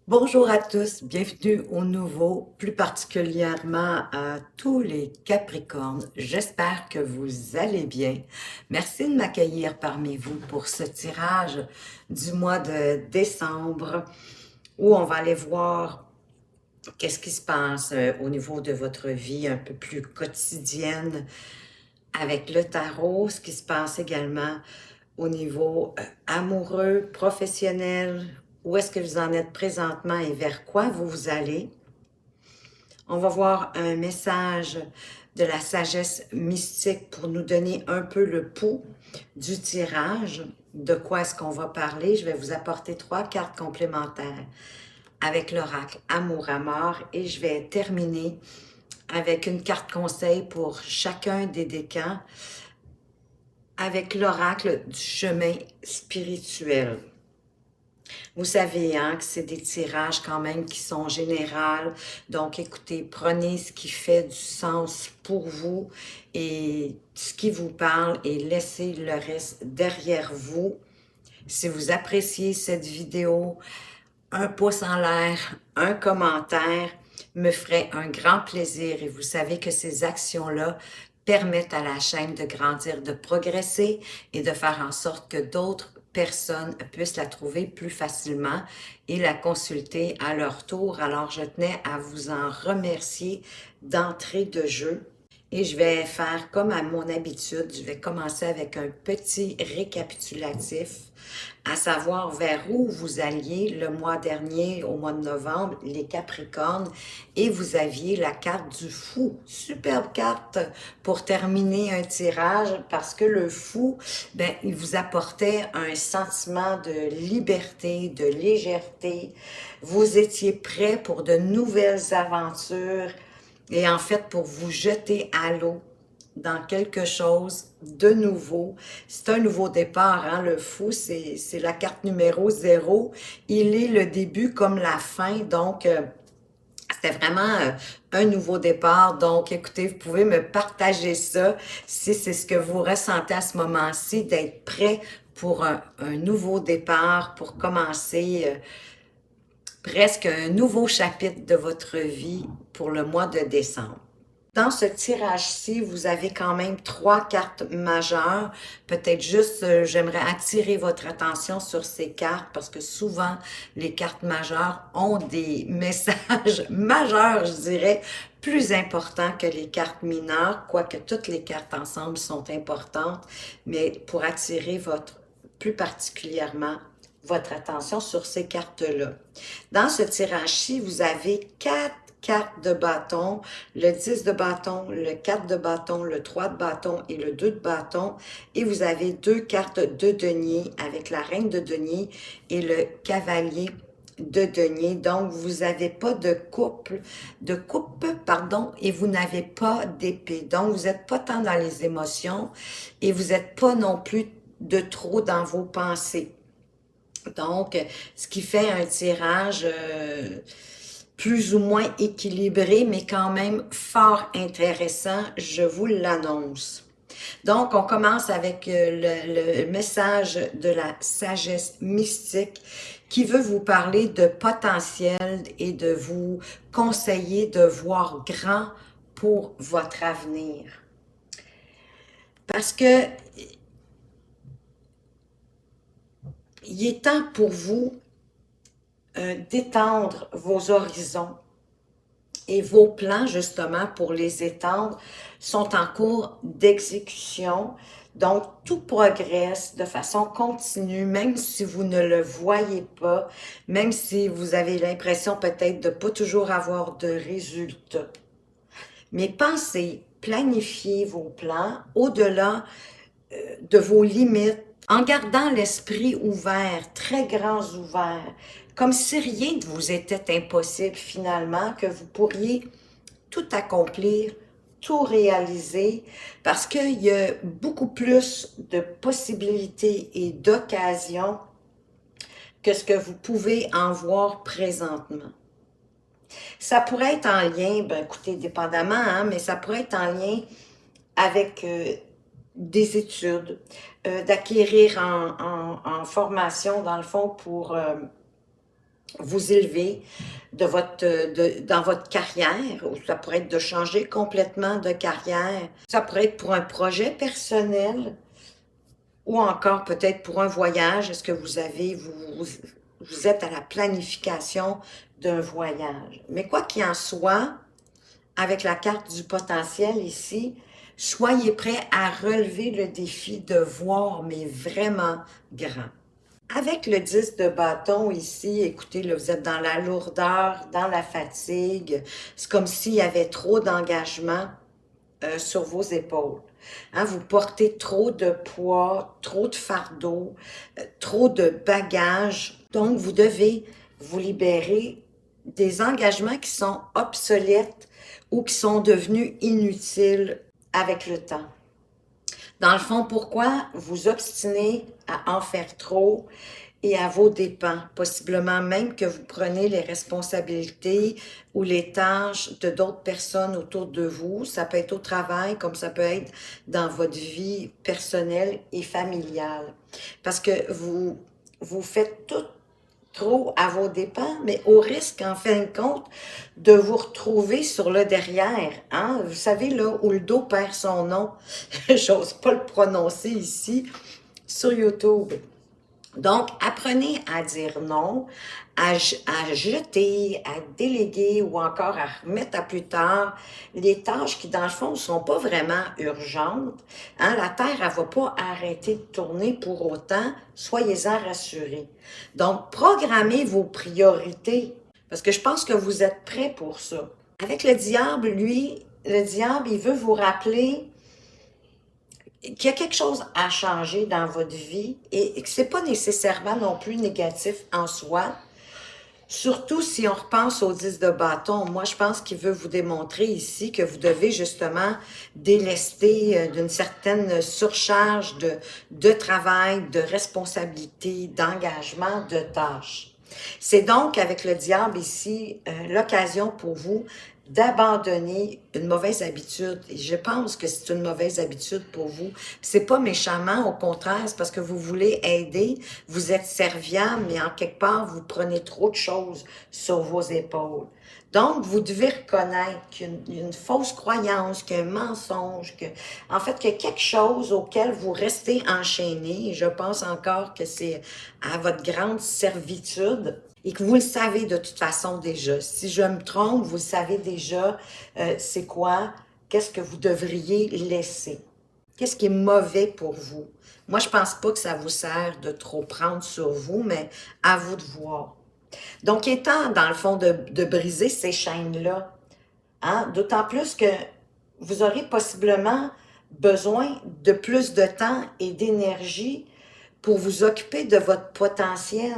Bonjour à tous, bienvenue au nouveau, plus particulièrement à tous les Capricornes. J'espère que vous allez bien. Merci de m'accueillir parmi vous pour ce tirage du mois de décembre où on va aller voir qu'est-ce qui se passe au niveau de votre vie un peu plus quotidienne avec le tarot, ce qui se passe également au niveau amoureux, professionnel, où est-ce que vous en êtes présentement et vers quoi vous allez. On va voir un message de la sagesse mystique pour nous donner un peu le pouls du tirage. De quoi est-ce qu'on va parler? Je vais vous apporter 3 cartes complémentaires avec l'oracle Amour à mort et je vais terminer avec une carte conseil pour chacun des décans avec l'oracle du chemin spirituel. Vous savez hein, que c'est des tirages quand même qui sont généraux. Donc, écoutez, prenez ce qui fait du sens pour vous et ce qui vous parle et laissez le reste derrière vous. Si vous appréciez cette vidéo, un pouce en l'air, un commentaire me ferait un grand plaisir et vous savez que ces actions-là permettent à la chaîne de grandir, de progresser et de faire en sorte que d'autres personnes puissent la trouver plus facilement et la consulter à leur tour. Alors, je tenais à vous en remercier d'entrée de jeu. Et je vais faire comme à mon habitude, je vais commencer avec un petit récapitulatif, à savoir vers où vous alliez le mois dernier, au mois de novembre, les Capricornes, et vous aviez la carte du fou. Superbe carte pour terminer un tirage, parce que le fou, ben, il vous apportait un sentiment de liberté, de légèreté. Vous étiez prêt pour de nouvelles aventures, et en fait, pour vous jeter à l'eau dans quelque chose de nouveau. C'est un nouveau départ, hein? Le fou, c'est la carte numéro 0. Il est le début comme la fin, donc c'était vraiment un nouveau départ. Donc, écoutez, vous pouvez me partager ça si c'est ce que vous ressentez à ce moment-ci, d'être prêt pour un nouveau départ, pour commencer presque un nouveau chapitre de votre vie pour le mois de décembre. Dans ce tirage-ci, vous avez quand même 3 cartes majeures. Peut-être juste, j'aimerais attirer votre attention sur ces cartes parce que souvent, les cartes majeures ont des messages majeurs, je dirais, plus importants que les cartes mineures, quoique toutes les cartes ensemble sont importantes, mais pour attirer plus particulièrement votre attention sur ces cartes-là. Dans ce tirage-ci, vous avez 4 cartes de bâton, le 10 de bâton, le 4 de bâton, le 3 de bâton et le 2 de bâton. Et vous avez 2 cartes de denier avec la reine de denier et le cavalier de denier. Donc, vous n'avez pas de coupe, pardon, et vous n'avez pas d'épée. Donc, vous n'êtes pas tant dans les émotions et vous n'êtes pas non plus de trop dans vos pensées. Donc, ce qui fait un tirage plus ou moins équilibré, mais quand même fort intéressant, je vous l'annonce. Donc, on commence avec le message de la sagesse mystique qui veut vous parler de potentiel et de vous conseiller de voir grand pour votre avenir. Parce que il est temps pour vous d'étendre vos horizons et vos plans, justement, pour les étendre, sont en cours d'exécution. Donc, tout progresse de façon continue, même si vous ne le voyez pas, même si vous avez l'impression peut-être de ne pas toujours avoir de résultats. Mais pensez, planifiez vos plans au-delà de vos limites, en gardant l'esprit ouvert, très grand ouvert, comme si rien ne vous était impossible finalement, que vous pourriez tout accomplir, tout réaliser, parce qu'il y a beaucoup plus de possibilités et d'occasions que ce que vous pouvez en voir présentement. Ça pourrait être en lien, ben écoutez, dépendamment, hein, mais ça pourrait être en lien avec des études, d'acquérir en formation, dans le fond, pour vous élever dans votre carrière, ou ça pourrait être de changer complètement de carrière, ça pourrait être pour un projet personnel, ou encore peut-être pour un voyage. Est-ce que vous êtes à la planification d'un voyage? Mais quoi qu'il en soit, avec la carte du potentiel ici, soyez prêts à relever le défi de voir, mais vraiment grand. Avec le 10 de bâton ici, écoutez, là, vous êtes dans la lourdeur, dans la fatigue. C'est comme s'il y avait trop d'engagement sur vos épaules. Hein, vous portez trop de poids, trop de fardeau, trop de bagages. Donc, vous devez vous libérer des engagements qui sont obsolètes ou qui sont devenus inutiles avec le temps. Dans le fond, pourquoi vous obstinez à en faire trop et à vos dépens? Possiblement même que vous prenez les responsabilités ou les tâches de d'autres personnes autour de vous. Ça peut être au travail, comme ça peut être dans votre vie personnelle et familiale. Parce que vous faites tout trop à vos dépens, mais au risque, en fin de compte, de vous retrouver sur le derrière. Hein? Vous savez, là, où le dos perd son nom, j'ose pas le prononcer ici, sur YouTube. Donc, apprenez à dire non, à jeter, à déléguer ou encore à remettre à plus tard les tâches qui, dans le fond, ne sont pas vraiment urgentes. Hein? La Terre, elle ne va pas arrêter de tourner pour autant. Soyez-en rassurés. Donc, programmez vos priorités parce que je pense que vous êtes prêts pour ça. Avec le diable, lui, le diable, il veut vous rappeler qu'il y a quelque chose à changer dans votre vie et que ce n'est pas nécessairement non plus négatif en soi. Surtout si on repense au 10 de bâton, moi je pense qu'il veut vous démontrer ici que vous devez justement délester d'une certaine surcharge de travail, de responsabilité, d'engagement, de tâches. C'est donc avec le diable ici l'occasion pour vous d'abandonner une mauvaise habitude. Et je pense que c'est une mauvaise habitude pour vous. C'est pas méchamment, au contraire, c'est parce que vous voulez aider, vous êtes serviable, mais en quelque part, vous prenez trop de choses sur vos épaules. Donc, vous devez reconnaître qu'il y a une fausse croyance, qu'il y a un mensonge, en fait, qu'il y a quelque chose auquel vous restez enchaîné. Et je pense encore que c'est à votre grande servitude et que vous le savez de toute façon déjà. Si je me trompe, vous le savez déjà, c'est quoi, qu'est-ce que vous devriez laisser. Qu'est-ce qui est mauvais pour vous? Moi, je pense pas que ça vous sert de trop prendre sur vous, mais à vous de voir. Donc, il est temps, dans le fond, de briser ces chaînes-là. Hein? D'autant plus que vous aurez possiblement besoin de plus de temps et d'énergie pour vous occuper de votre potentiel.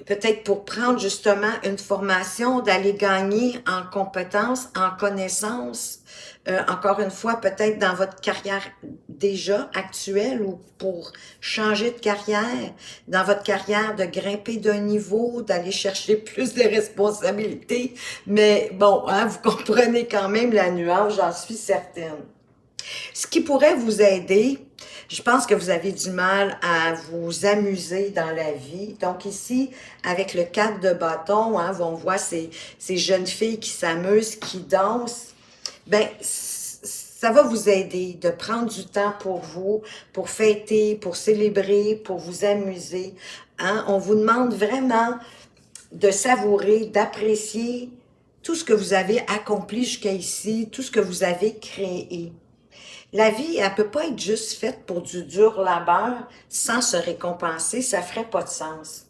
Peut-être pour prendre justement une formation, d'aller gagner en compétences, en connaissances, encore une fois, peut-être dans votre carrière déjà actuelle ou pour changer de carrière, dans votre carrière de grimper d'un niveau, d'aller chercher plus de responsabilités. Mais bon, hein, vous comprenez quand même la nuance, j'en suis certaine. Ce qui pourrait vous aider, je pense que vous avez du mal à vous amuser dans la vie. Donc ici, avec le 4 de bâton, hein, on voit ces jeunes filles qui s'amusent, qui dansent. Ben, ça va vous aider de prendre du temps pour vous, pour fêter, pour célébrer, pour vous amuser. Hein? On vous demande vraiment de savourer, d'apprécier tout ce que vous avez accompli jusqu'à ici, tout ce que vous avez créé. La vie, elle peut pas être juste faite pour du dur labeur sans se récompenser, ça ferait pas de sens.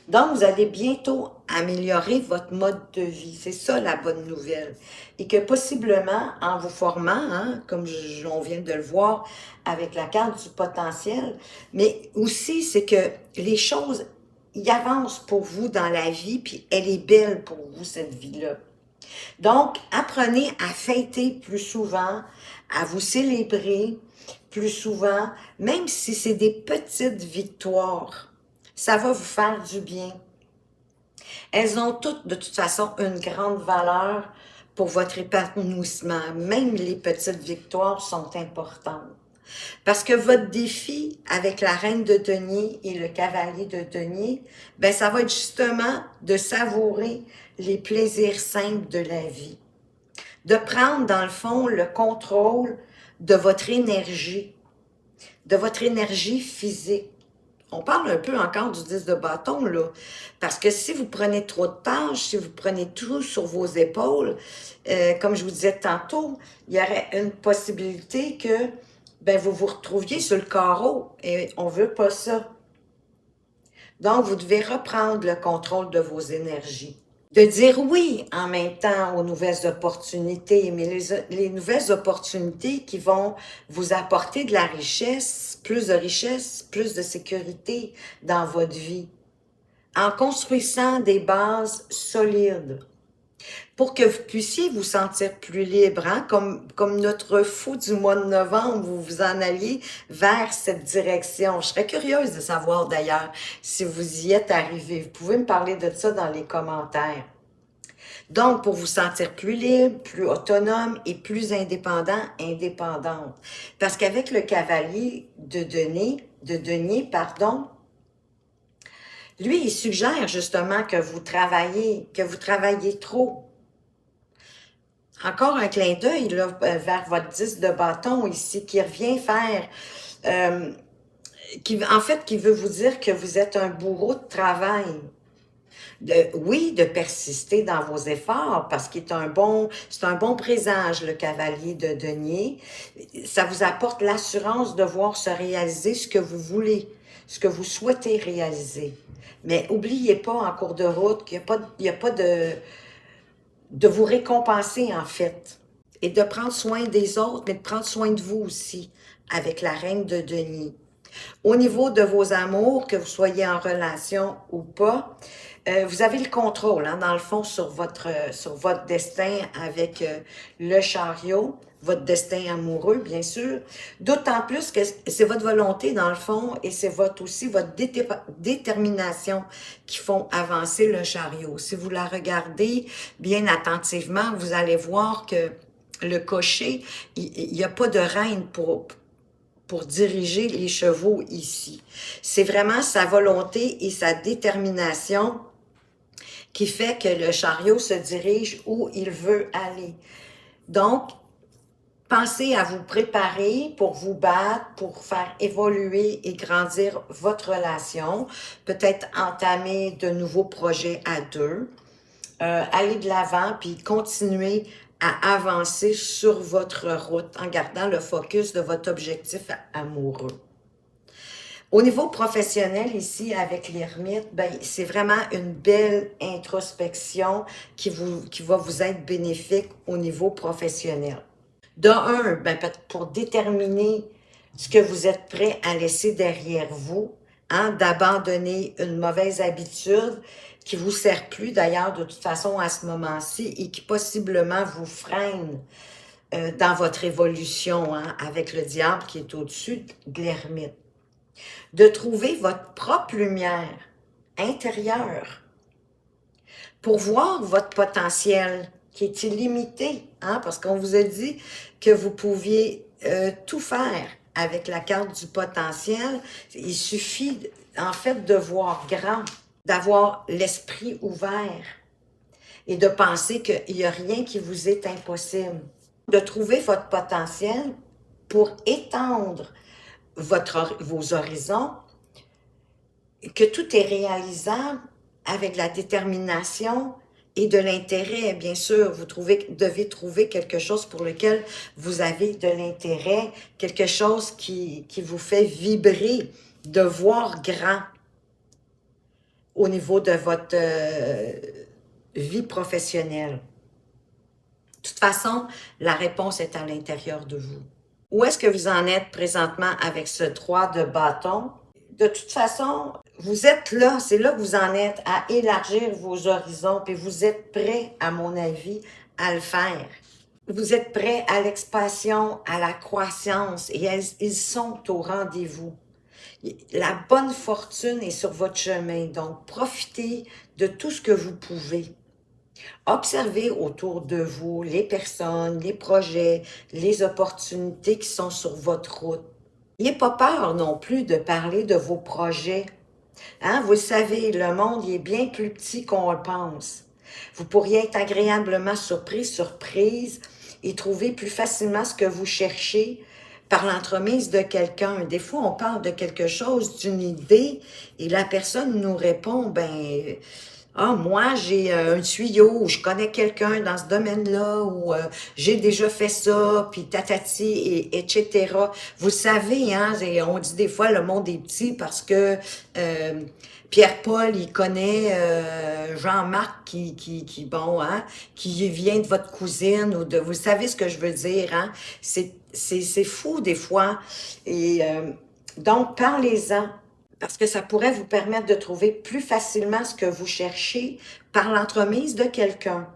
Donc, vous allez bientôt améliorer votre mode de vie. C'est ça la bonne nouvelle. Et que possiblement, en vous formant, hein, comme on vient de le voir avec la carte du potentiel, mais aussi c'est que les choses y avancent pour vous dans la vie, puis elle est belle pour vous, cette vie-là. Donc, apprenez à fêter plus souvent, à vous célébrer plus souvent, même si c'est des petites victoires. Ça va vous faire du bien. Elles ont toutes, de toute façon, une grande valeur pour votre épanouissement. Même les petites victoires sont importantes. Parce que votre défi avec la reine de denier et le cavalier de denier, ben ça va être justement de savourer les plaisirs simples de la vie. De prendre, dans le fond, le contrôle de votre énergie physique. On parle un peu encore du 10 de bâton, là. Parce que si vous prenez trop de tâches, si vous prenez tout sur vos épaules, comme je vous disais tantôt, il y aurait une possibilité que ben, vous vous retrouviez sur le carreau. Et on veut pas ça. Donc, vous devez reprendre le contrôle de vos énergies. De dire oui en même temps aux nouvelles opportunités, mais les nouvelles opportunités qui vont vous apporter de la richesse, plus de sécurité dans votre vie, en construisant des bases solides pour que vous puissiez vous sentir plus libre, hein? Comme notre fou du mois de novembre, vous vous en alliez vers cette direction. Je serais curieuse de savoir d'ailleurs si vous y êtes arrivé. Vous pouvez me parler de ça dans les commentaires. Donc, pour vous sentir plus libre, plus autonome et plus indépendante. Parce qu'avec le cavalier de denier, lui, il suggère justement que vous travaillez trop. Encore un clin d'œil là, vers votre 10 de bâton ici, qui revient faire, qui veut vous dire que vous êtes un bourreau de travail. Oui, de persister dans vos efforts, parce qu'il est c'est un bon présage, le cavalier de denier. Ça vous apporte l'assurance de voir se réaliser ce que vous voulez, ce que vous souhaitez réaliser. Mais oubliez pas en cours de route qu'il n'y a pas de vous récompenser, en fait, et de prendre soin des autres, mais de prendre soin de vous aussi, avec la reine de denier. Au niveau de vos amours, que vous soyez en relation ou pas, vous avez le contrôle, hein, dans le fond, sur votre destin avec le chariot, votre destin amoureux, bien sûr. D'autant plus que c'est votre volonté, dans le fond, et c'est aussi votre détermination qui font avancer le chariot. Si vous la regardez bien attentivement, vous allez voir que le cocher, il n'y a pas de reine pour diriger les chevaux ici. C'est vraiment sa volonté et sa détermination qui fait que le chariot se dirige où il veut aller. Donc, pensez à vous préparer pour vous battre, pour faire évoluer et grandir votre relation, peut-être entamer de nouveaux projets à deux, aller de l'avant puis continuer à avancer sur votre route en gardant le focus de votre objectif amoureux. Au niveau professionnel, ici, avec l'ermite, ben, c'est vraiment une belle introspection qui va vous être bénéfique au niveau professionnel. De un, ben, pour déterminer ce que vous êtes prêt à laisser derrière vous, hein, d'abandonner une mauvaise habitude qui vous sert plus d'ailleurs de toute façon à ce moment-ci et qui possiblement vous freine dans votre évolution, hein, avec le diable qui est au-dessus de l'ermite. De trouver votre propre lumière intérieure pour voir votre potentiel qui est illimité, hein, parce qu'on vous a dit que vous pouviez tout faire avec la carte du potentiel. Il suffit en fait de voir grand, d'avoir l'esprit ouvert et de penser qu'il n'y a rien qui vous est impossible. De trouver votre potentiel pour étendre vos horizons, que tout est réalisable avec la détermination et de l'intérêt. Bien sûr, vous devez trouver quelque chose pour lequel vous avez de l'intérêt, quelque chose qui vous fait vibrer, de voir grand au niveau de votre vie professionnelle. De toute façon, la réponse est à l'intérieur de vous. Où est-ce que vous en êtes présentement avec ce 3 de bâton? De toute façon, vous êtes là, c'est là que vous en êtes, à élargir vos horizons, puis vous êtes prêts, à mon avis, à le faire. Vous êtes prêts à l'expansion, à la croissance, et ils sont au rendez-vous. La bonne fortune est sur votre chemin, donc profitez de tout ce que vous pouvez. Observez autour de vous les personnes, les projets, les opportunités qui sont sur votre route. N'ayez pas peur non plus de parler de vos projets. Hein? Vous le savez, le monde il est bien plus petit qu'on le pense. Vous pourriez être agréablement surpris, surprise et trouver plus facilement ce que vous cherchez par l'entremise de quelqu'un. Des fois, on parle de quelque chose, d'une idée, et la personne nous répond, ben, ah, moi, j'ai un tuyau, ou je connais quelqu'un dans ce domaine-là, ou j'ai déjà fait ça, puis tatati, et, etc. Vous savez, hein, on dit des fois le monde est petit parce que Pierre-Paul, il connaît Jean-Marc bon, hein, qui vient de votre cousine, ou de, vous savez ce que je veux dire, hein? C'est fou des fois. Et donc, parlez-en parce que ça pourrait vous permettre de trouver plus facilement ce que vous cherchez par l'entremise de quelqu'un.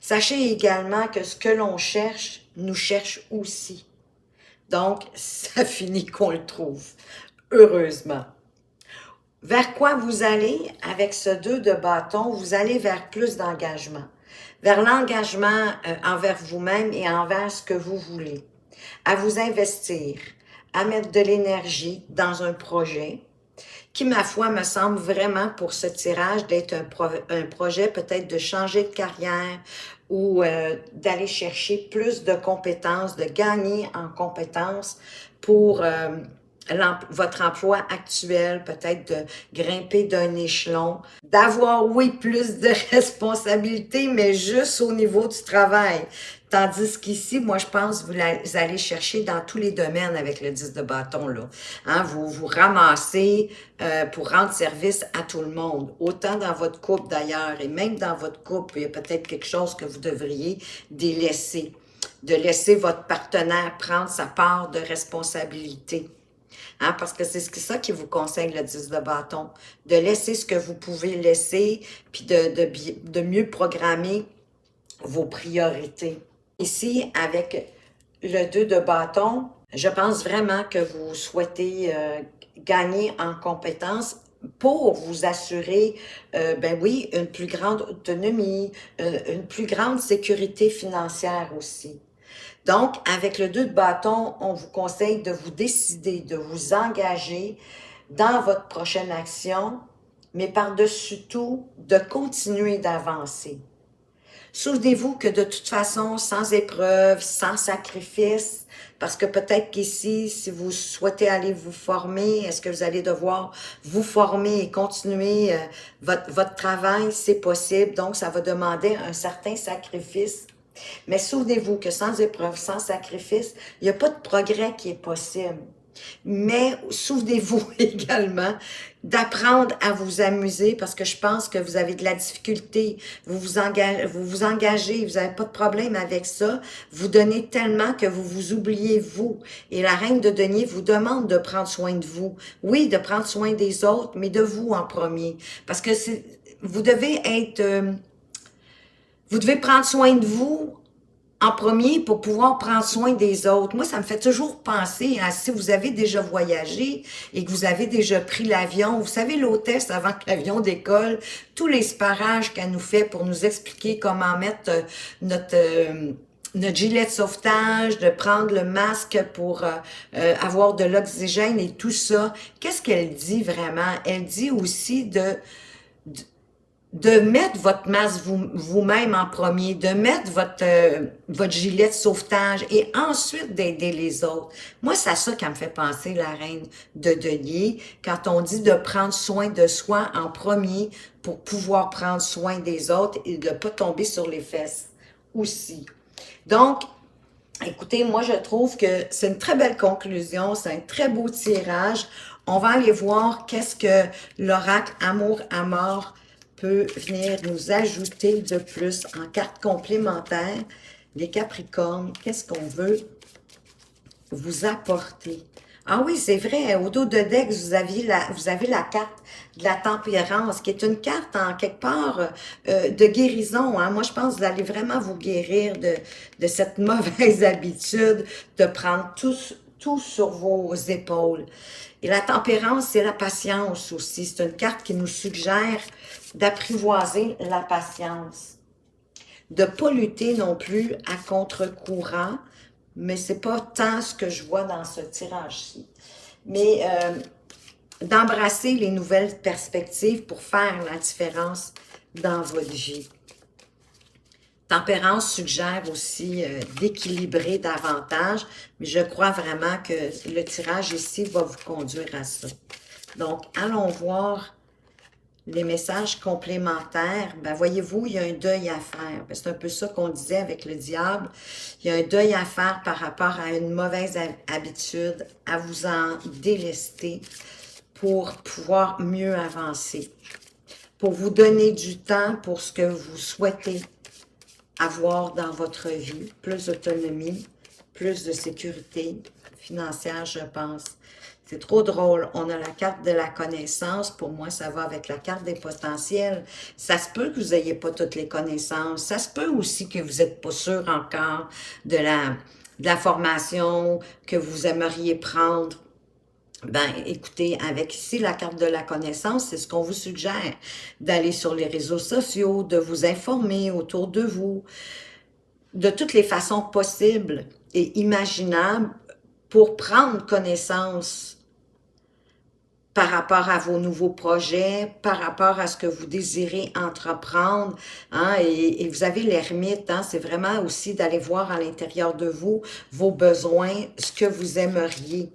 Sachez également que ce que l'on cherche, nous cherche aussi. Donc, ça finit qu'on le trouve, heureusement. Vers quoi vous allez avec ce 2 de bâton? Vous allez vers plus d'engagement. Vers l'engagement envers vous-même et envers ce que vous voulez. À vous investir, à mettre de l'énergie dans un projet, qui, ma foi, me semble vraiment pour ce tirage d'être un projet peut-être de changer de carrière ou d'aller chercher plus de compétences, de gagner en compétences pour votre emploi actuel, peut-être de grimper d'un échelon, d'avoir, oui, plus de responsabilités, mais juste au niveau du travail. Tandis qu'ici, moi, je pense que vous allez chercher dans tous les domaines avec le 10 de bâton, là. Hein, vous vous ramassez pour rendre service à tout le monde, autant dans votre couple d'ailleurs, et même dans votre couple, il y a peut-être quelque chose que vous devriez délaisser, de laisser votre partenaire prendre sa part de responsabilité. Hein, parce que c'est ça qui vous conseille le 10 de bâton, de laisser ce que vous pouvez laisser, puis de mieux programmer vos priorités. Ici, avec le 2 de bâton, je pense vraiment que vous souhaitez gagner en compétences pour vous assurer, ben oui, une plus grande autonomie, une plus grande sécurité financière aussi. Donc, avec le 2 de bâton, on vous conseille de vous décider, de vous engager dans votre prochaine action, mais par-dessus tout, de continuer d'avancer. Souvenez-vous que de toute façon, sans épreuve, sans sacrifice, parce que peut-être qu'ici, si vous souhaitez aller vous former, est-ce que vous allez devoir vous former et continuer votre travail? C'est possible, donc ça va demander un certain sacrifice. Mais souvenez-vous que sans épreuve, sans sacrifice, il n'y a pas de progrès qui est possible. Mais souvenez-vous également d'apprendre à vous amuser parce que je pense que vous avez de la difficulté, vous vous engagez, vous n'avez pas de problème avec ça, vous donnez tellement que vous vous oubliez vous. Et la reine de denier vous demande de prendre soin de vous. Oui, de prendre soin des autres, mais de vous en premier. Parce que vous devez être... vous devez prendre soin de vous en premier pour pouvoir prendre soin des autres. Moi, ça me fait toujours penser à si vous avez déjà voyagé et que vous avez déjà pris l'avion. Vous savez, l'hôtesse, avant que l'avion décolle, tous les sparages qu'elle nous fait pour nous expliquer comment mettre notre gilet de sauvetage, de prendre le masque pour avoir de l'oxygène et tout ça. Qu'est-ce qu'elle dit vraiment? Elle dit aussi de mettre votre masque vous-même en premier, de mettre votre gilet de sauvetage et ensuite d'aider les autres. Moi, c'est à ça qui me fait penser la reine de denier, quand on dit de prendre soin de soi en premier pour pouvoir prendre soin des autres et de ne pas tomber sur les fesses aussi. Donc, écoutez, moi, je trouve que c'est une très belle conclusion, c'est un très beau tirage. On va aller voir qu'est-ce que l'oracle Amour à mort peut venir nous ajouter de plus en carte complémentaire. Les Capricornes, qu'est-ce qu'on veut vous apporter? Ah oui, c'est vrai, au dos de Dex, vous avez la carte de la tempérance, qui est une carte en quelque part de guérison. Hein? Moi, je pense que vous allez vraiment vous guérir de cette mauvaise habitude de prendre tout sur vos épaules. Et la tempérance, c'est la patience aussi. C'est une carte qui nous suggère d'apprivoiser la patience. De ne pas lutter non plus à contre-courant, mais c'est pas tant ce que je vois dans ce tirage-ci. mais d'embrasser les nouvelles perspectives pour faire la différence dans votre vie. Tempérance suggère aussi d'équilibrer davantage, mais je crois vraiment que le tirage ici va vous conduire à ça. Donc, allons voir les messages complémentaires. Ben, voyez-vous, il y a un deuil à faire. Ben, c'est un peu ça qu'on disait avec le diable. Il y a un deuil à faire par rapport à une mauvaise habitude, à vous en délester pour pouvoir mieux avancer, pour vous donner du temps pour ce que vous souhaitez avoir dans votre vie, plus d'autonomie, plus de sécurité financière, je pense. C'est trop drôle. On a la carte de la connaissance. Pour moi, ça va avec la carte des potentiels. Ça se peut que vous n'ayez pas toutes les connaissances. Ça se peut aussi que vous n'êtes pas sûr encore de la formation que vous aimeriez prendre. Ben, écoutez, avec ici la carte de la connaissance, c'est ce qu'on vous suggère, d'aller sur les réseaux sociaux, de vous informer autour de vous, de toutes les façons possibles et imaginables pour prendre connaissance par rapport à vos nouveaux projets, par rapport à ce que vous désirez entreprendre, hein, et vous avez l'ermite, hein, c'est vraiment aussi d'aller voir à l'intérieur de vous vos besoins, ce que vous aimeriez.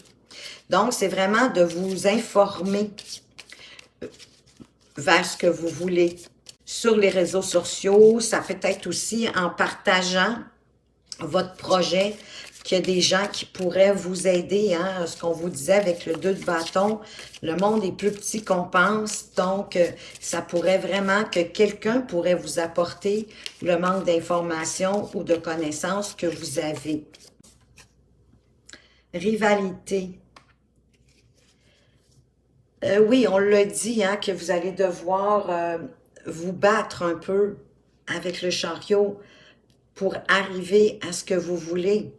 Donc, c'est vraiment de vous informer vers ce que vous voulez. Sur les réseaux sociaux, ça peut être aussi en partageant votre projet qu'il y a des gens qui pourraient vous aider. Hein? Ce qu'on vous disait avec le 2 de bâton, le monde est plus petit qu'on pense. Donc, ça pourrait vraiment que quelqu'un pourrait vous apporter le manque d'informations ou de connaissances que vous avez. Rivalité. Oui, on l'a dit, hein, que vous allez devoir vous battre un peu avec le chariot pour arriver à ce que vous voulez,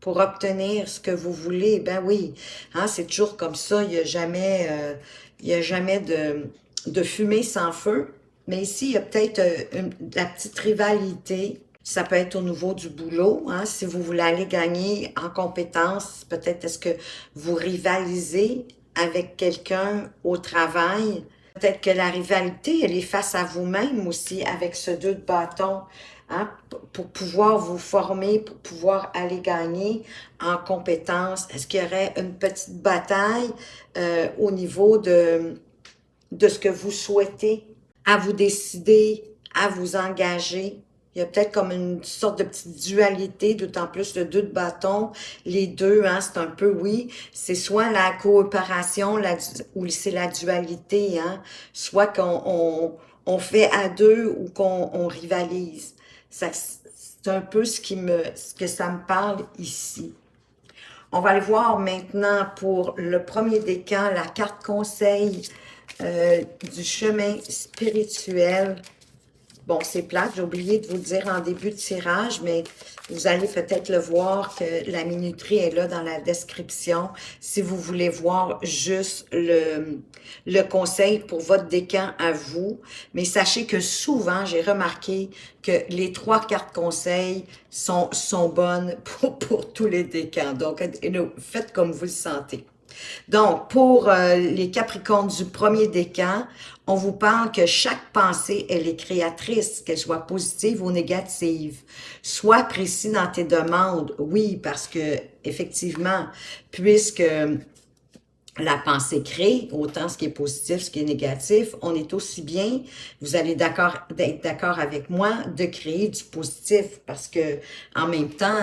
pour obtenir ce que vous voulez. Ben oui, hein, c'est toujours comme ça, il n'y a jamais de fumée sans feu. Mais ici, il y a peut-être la petite rivalité. Ça peut être au niveau du boulot, hein, si vous voulez aller gagner en compétences, peut-être est-ce que vous rivalisez avec quelqu'un au travail. Peut-être que la rivalité, elle est face à vous-même aussi avec ce 2 de bâton, hein, pour pouvoir vous former, pour pouvoir aller gagner en compétences. Est-ce qu'il y aurait une petite bataille au niveau de ce que vous souhaitez, à vous décider, à vous engager? Il y a peut-être comme une sorte de petite dualité, d'autant plus le 2 de bâton. Les deux, hein, c'est un peu, oui, c'est soit la coopération ou c'est la dualité, hein, soit on fait à deux ou qu'on rivalise. C'est un peu ce que ça me parle ici. On va aller voir maintenant pour le premier décan, la carte conseil du chemin spirituel. Bon, c'est plate, j'ai oublié de vous le dire en début de tirage, mais vous allez peut-être le voir que la minuterie est là dans la description si vous voulez voir juste le conseil pour votre décan à vous. Mais sachez que souvent, j'ai remarqué que les 3 cartes conseils sont bonnes pour tous les décans. Donc, faites comme vous le sentez. Donc, pour les Capricornes du premier décan, on vous parle que chaque pensée, elle est créatrice, qu'elle soit positive ou négative. Sois précis dans tes demandes, oui, parce que effectivement, puisque la pensée crée, autant ce qui est positif, ce qui est négatif, on est aussi bien, vous allez d'être d'accord avec moi, de créer du positif, parce que en même temps,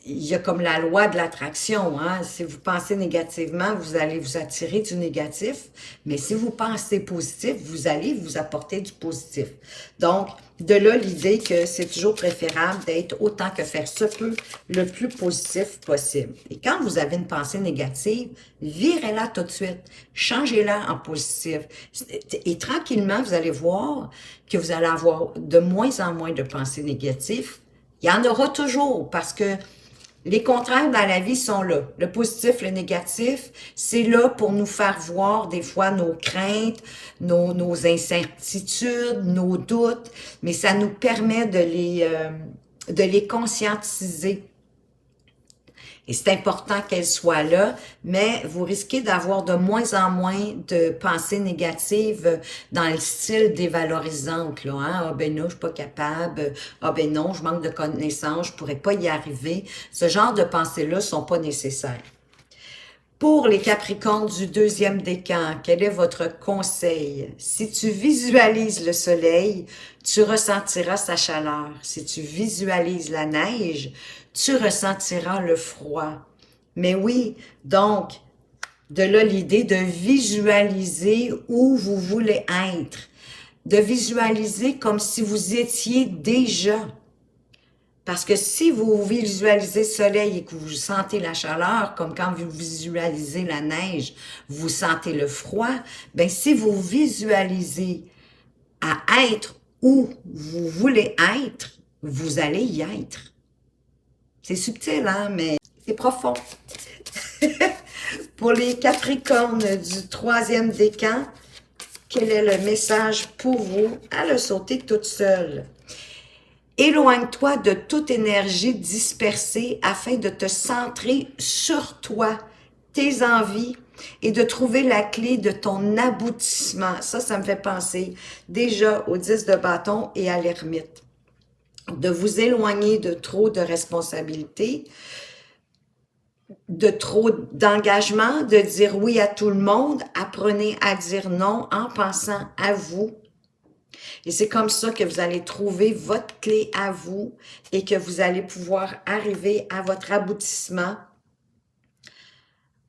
il y a comme la loi de l'attraction, hein? Si vous pensez négativement, vous allez vous attirer du négatif, mais si vous pensez positif, vous allez vous apporter du positif. Donc, de là l'idée que c'est toujours préférable d'être autant que faire se peut le plus positif possible. Et quand vous avez une pensée négative, virez-la tout de suite, changez-la en positif. Et tranquillement, vous allez voir que vous allez avoir de moins en moins de pensées négatives. Il y en aura toujours parce que les contraires dans la vie sont là. Le positif, le négatif, c'est là pour nous faire voir des fois nos craintes, nos incertitudes, nos doutes, mais ça nous permet de les conscientiser Et c'est important qu'elle soit là, mais vous risquez d'avoir de moins en moins de pensées négatives dans le style dévalorisante, là, hein? Ah ben non, je suis pas capable. Ah ben non, je manque de connaissances, je pourrais pas y arriver. Ce genre de pensées-là sont pas nécessaires. Pour les Capricornes du deuxième décan, quel est votre conseil? Si tu visualises le soleil, tu ressentiras sa chaleur. Si tu visualises la neige, tu ressentiras le froid. Mais oui, donc, de là l'idée de visualiser où vous voulez être. De visualiser comme si vous étiez déjà. Parce que si vous visualisez le soleil et que vous sentez la chaleur, comme quand vous visualisez la neige, vous sentez le froid, ben si vous visualisez à être où vous voulez être, vous allez y être. C'est subtil, hein, mais c'est profond. Pour les Capricornes du troisième décan, quel est le message pour vous? À le sauter toute seule. Éloigne-toi de toute énergie dispersée afin de te centrer sur toi, tes envies et de trouver la clé de ton aboutissement. Ça me fait penser déjà au 10 de bâton et à l'ermite. De vous éloigner de trop de responsabilités, de trop d'engagement, de dire oui à tout le monde. Apprenez à dire non en pensant à vous. Et c'est comme ça que vous allez trouver votre clé à vous et que vous allez pouvoir arriver à votre aboutissement,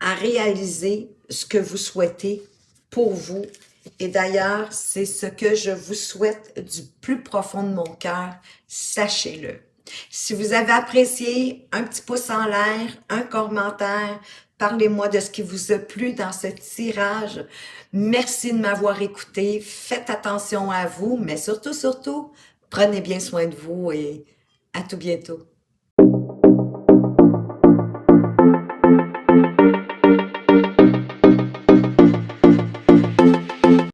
à réaliser ce que vous souhaitez pour vous. Et d'ailleurs, c'est ce que je vous souhaite du plus profond de mon cœur, sachez-le. Si vous avez apprécié, un petit pouce en l'air, un commentaire, parlez-moi de ce qui vous a plu dans ce tirage. Merci de m'avoir écouté. Faites attention à vous, mais surtout, prenez bien soin de vous et à tout bientôt.